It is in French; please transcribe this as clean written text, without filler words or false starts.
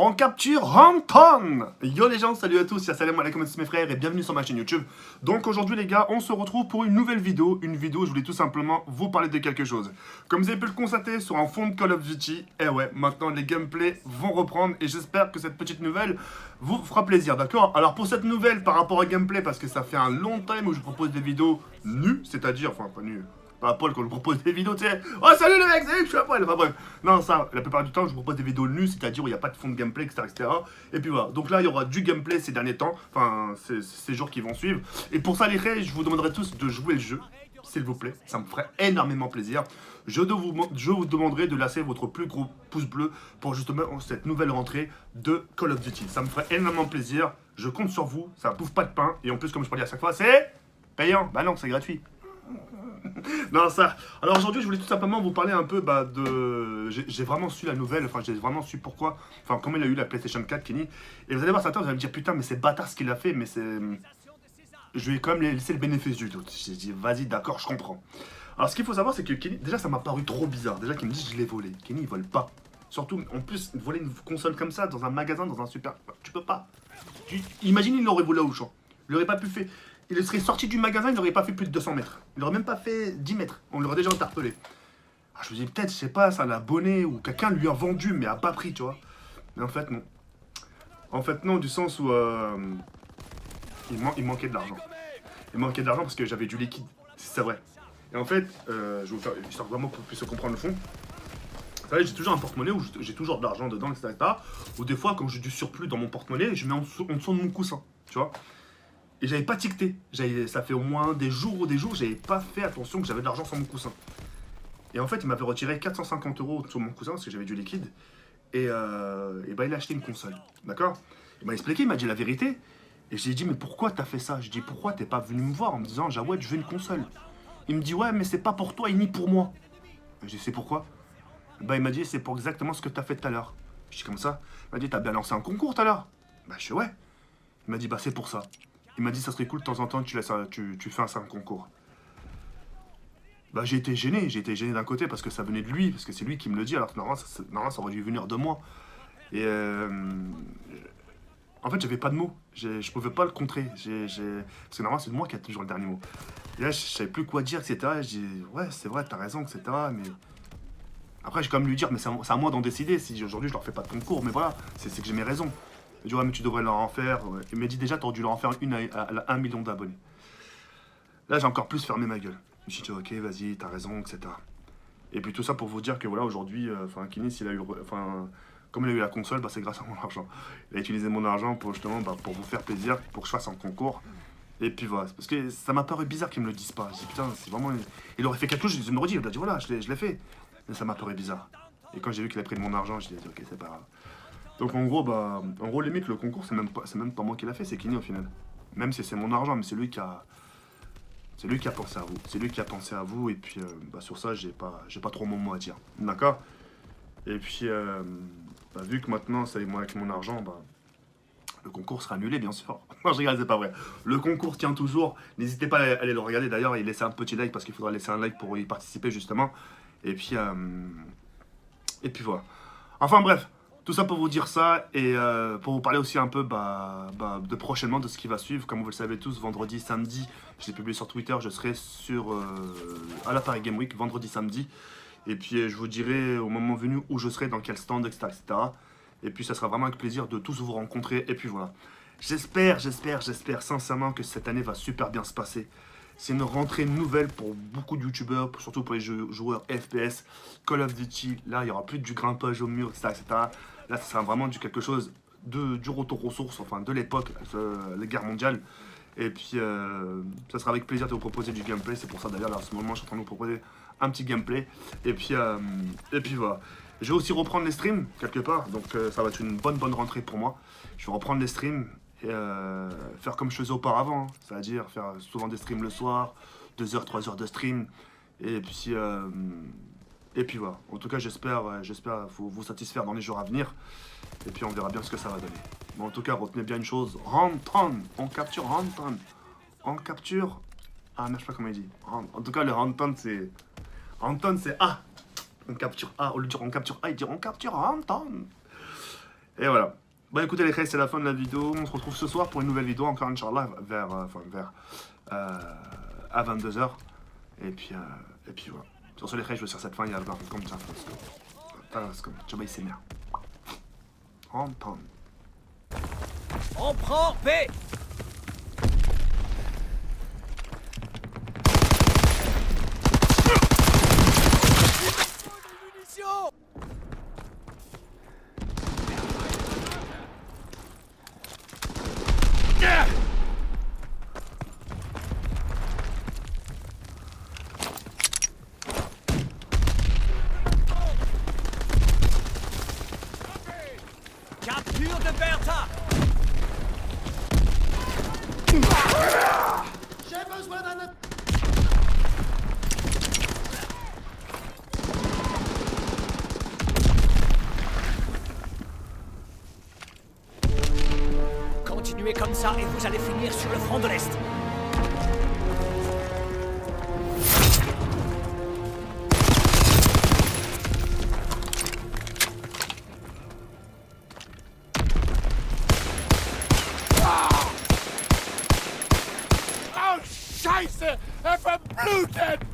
On capture Anton. Yo les gens, salut à tous, salam alaikum mes frères et bienvenue sur ma chaîne YouTube. Donc aujourd'hui les gars, on se retrouve pour une nouvelle vidéo. Une vidéo, je voulais tout simplement vous parler de quelque chose. Comme vous avez pu le constater sur un fond de Call of Duty, ouais, maintenant les gameplays vont reprendre et j'espère que cette petite nouvelle vous fera plaisir, d'accord? Alors pour cette nouvelle par rapport au gameplay, parce que ça fait un long time où je propose des vidéos nues, c'est-à-dire, enfin pas nues, pas à poil quand je propose des vidéos, tu sais. Oh salut les mecs, salut, je suis à poil. Enfin bref. Non, ça, la plupart du temps, je vous propose des vidéos nues, c'est-à-dire où il n'y a pas de fond de gameplay, etc., etc. Et puis voilà. Donc là, il y aura du gameplay ces derniers temps, enfin, ces jours qui vont suivre. Et pour ça, les frères, je vous demanderai tous de jouer le jeu, s'il vous plaît. Ça me ferait énormément plaisir. Je vous demanderai de laisser votre plus gros pouce bleu pour justement cette nouvelle rentrée de Call of Duty. Ça me ferait énormément plaisir. Je compte sur vous. Ça bouffe pas de pain. Et en plus, comme je parlais à chaque fois, c'est payant. Bah non, c'est gratuit. Non, ça. Alors aujourd'hui, je voulais tout simplement vous parler un peu de. J'ai vraiment su la nouvelle, enfin, j'ai vraiment su pourquoi. Enfin, comment il a eu la PlayStation 4, Kenny. Et vous allez voir, certains, vous allez me dire, putain, mais c'est bâtard ce qu'il a fait, mais c'est. Je vais quand même laisser le bénéfice du doute. J'ai dit, vas-y, d'accord, je comprends. Alors, ce qu'il faut savoir, c'est que Kenny, déjà, ça m'a paru trop bizarre. Déjà, qu'il me dit, je l'ai volé. Kenny, il vole pas. Surtout, en plus, voler une console comme ça, dans un magasin, dans un super. Tu peux pas. Imagine, il l'aurait volé au champ. Il l'aurait pas pu faire. Il serait sorti du magasin, il n'aurait pas fait plus de 200 mètres. Il n'aurait même pas fait 10 mètres. On l'aurait déjà interpellé. Ah, je me dis peut-être, je sais pas, ça l'a bonné ou quelqu'un lui a vendu, mais à bas prix, tu vois. Mais en fait, non. En fait, non, du sens où il manquait de l'argent. Il manquait de l'argent parce que j'avais du liquide. C'est vrai. Et en fait, je vais vous faire histoire vraiment pour que vous puissiez comprendre le fond. Vous savez, j'ai toujours un porte-monnaie où j'ai toujours de l'argent dedans, etc., etc. Ou des fois, quand j'ai du surplus dans mon porte-monnaie, je mets en dessous de mon coussin, tu vois. Et j'avais pas ticketé. Ça fait au moins des jours, j'avais pas fait attention que j'avais de l'argent sur mon coussin. Et en fait, il m'avait retiré 450 € sur mon coussin parce que j'avais du liquide. Et bah, il a acheté une console. D'accord? Il m'a expliqué, il m'a dit la vérité. Et j'ai dit, mais pourquoi t'as fait ça? Je dis, pourquoi t'es pas venu me voir en me disant, Jawed, je veux une console? Il me dit, ouais, mais c'est pas pour toi et ni pour moi. Je dis, c'est pourquoi? Bah, il m'a dit, c'est pour exactement ce que t'as fait tout à l'heure. Je dis, comme ça. Il m'a dit, t'as bien lancé un concours tout à l'heure? Bah, je dis, ouais. Il m'a dit, bah, c'est pour ça. Il m'a dit ça serait cool de temps en temps que tu fasses un concours. Bah j'ai été gêné d'un côté parce que ça venait de lui, parce que c'est lui qui me le dit, alors que normalement ça aurait dû venir de moi. Et en fait j'avais pas de mots, je pouvais pas le contrer, parce que normalement c'est moi qui a toujours le dernier mot. Et là je savais plus quoi dire, etc. Et je dis ouais c'est vrai, t'as raison, etc. Mais après j'ai quand même lui dire, mais c'est à moi d'en décider, si aujourd'hui je leur fais pas de concours, mais voilà, c'est que j'ai mes raisons. Il dit ouais mais tu devrais leur en faire. Il m'a dit déjà t'aurais dû leur en faire une à 1 million d'abonnés. Là j'ai encore plus fermé ma gueule. Je me suis dit ok vas-y t'as raison etc. Et puis tout ça pour vous dire que voilà aujourd'hui, enfin Kinis il a eu, enfin comme il a eu la console, bah, c'est grâce à mon argent. Il a utilisé mon argent pour justement pour vous faire plaisir, pour que je fasse un concours. Et puis voilà, parce que ça m'a paru bizarre qu'ils me le disent pas. J'ai dit putain c'est vraiment, il aurait fait quelque chose, je me redis, il a dit voilà je l'ai fait. Mais ça m'a paru bizarre. Et quand j'ai vu qu'il a pris de mon argent, j'ai dit ok c'est pas grave. Donc en gros limite le concours c'est même pas moi qui l'a fait, c'est Kenny au final. Même si c'est mon argent, mais c'est lui qui a pensé à vous. C'est lui qui a pensé à vous et puis bah, sur ça j'ai pas trop mon mot à dire. D'accord? Et puis bah, vu que maintenant c'est moi avec mon argent, bah le concours sera annulé bien sûr. Non je rigole, c'est pas vrai. Le concours tient toujours. N'hésitez pas à aller le regarder d'ailleurs et laisser un petit like parce qu'il faudra laisser un like pour y participer justement. Et puis voilà. Enfin bref. Tout ça pour vous dire ça et pour vous parler aussi un peu de prochainement de ce qui va suivre. Comme vous le savez tous, vendredi, samedi, je l'ai publié sur Twitter, je serai à la Paris Game Week, vendredi, samedi. Et puis je vous dirai au moment venu où je serai, dans quel stand, etc., etc. Et puis ça sera vraiment avec plaisir de tous vous rencontrer. Et puis voilà. J'espère sincèrement que cette année va super bien se passer. C'est une rentrée nouvelle pour beaucoup de youtubeurs, surtout pour les joueurs FPS, Call of Duty. Là, il n'y aura plus du grimpage au mur, etc., etc. Là, ça sera vraiment quelque chose du retour aux sources, enfin de l'époque, la guerre mondiale. Et puis, ça sera avec plaisir de vous proposer du gameplay. C'est pour ça d'ailleurs, là, à ce moment, je suis en train de vous proposer un petit gameplay. Et puis voilà. Je vais aussi reprendre les streams, quelque part. Donc, ça va être une bonne rentrée pour moi. Je vais reprendre les streams et faire comme je faisais auparavant. Hein. C'est-à-dire faire souvent des streams le soir, 2 heures, 3 heures de stream. Et puis voilà. En tout cas, j'espère vous satisfaire dans les jours à venir. Et puis on verra bien ce que ça va donner. Mais en tout cas, retenez bien une chose. Anton. On capture Anton. On capture... Ah, mais je sais pas comment il dit. En tout cas, le Anton, c'est... Anton, c'est A. On capture A. Au lieu de dire on capture A, il dit on capture Anton. Et voilà. Bah écoutez les frères, c'est la fin de la vidéo. On se retrouve ce soir pour une nouvelle vidéo, encore Inch'Allah, à 22h. Et puis voilà. Sur ce les frères, je veux sur cette fin, il y a comme ça. Parce que je vais essayer bien. On prend B. Capture de Bertha. J'ai besoin d'un... Continuez comme ça et vous allez finir sur le front de l'Est. Oh, Scheiße! Er verblutet!